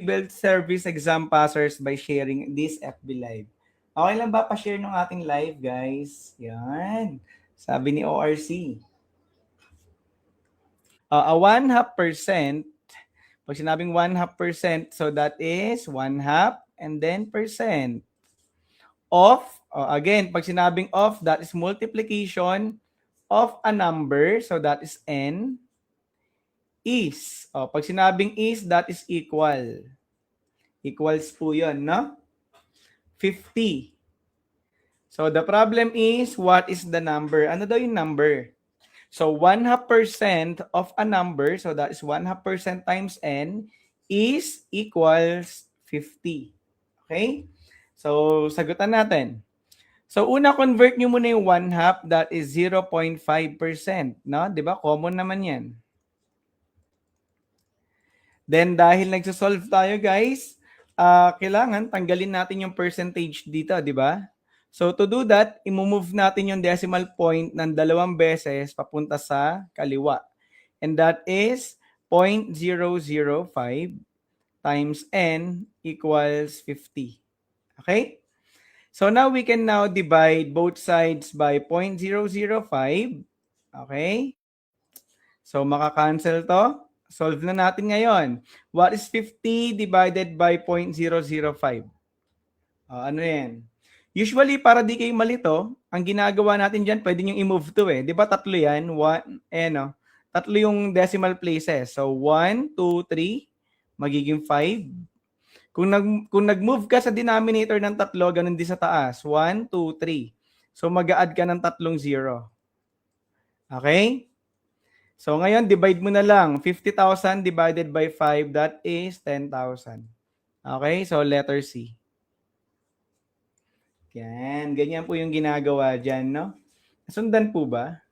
build service exam passers by sharing this FB Live. Okay lang ba pa-share ng ating live, guys? Yan. Sabi ni ORC. A 1/2%, pag sinabing 1/2%, so that is 1/2 and then percent. Of, again, pag sinabing of, that is multiplication of a number, so that is n, is. Pag sinabing is, that is equal. Equals po yun, no? 50. So the problem is, what is the number? Ano daw yung number? So 1/2% of a number, so that is 1/2% times n, is equals 50. Okay? So sagutan natin. So una, convert nyo muna yung 1/2, that is 0.5%. No? Diba? Common naman yan. Then dahil nagsasolve tayo, guys, kailangan tanggalin natin yung percentage dito, di ba? So to do that, i-move natin yung decimal point ng 2 beses papunta sa kaliwa. And that is 0.005 times n equals 50. Okay? So now we can now divide both sides by 0.005. Okay? So makakancel to. Solve na natin ngayon. What is 50 divided by 0.005? Ano yan? Usually, para di kayo malito, ang ginagawa natin dyan, pwede nyo i-move to eh. Di ba tatlo yan? Tatlo yung decimal places. So, 1, 2, 3, magiging 5. Kung nag-move ka sa denominator ng tatlo, ganun din sa taas. 1, 2, 3. So, mag-a-add ka ng tatlong 0. Okay? So, ngayon, divide mo na lang. 50,000 divided by 5, that is 10,000. Okay? So, letter C. Yan. Ganyan po yung ginagawa dyan, no? Nasundan po ba?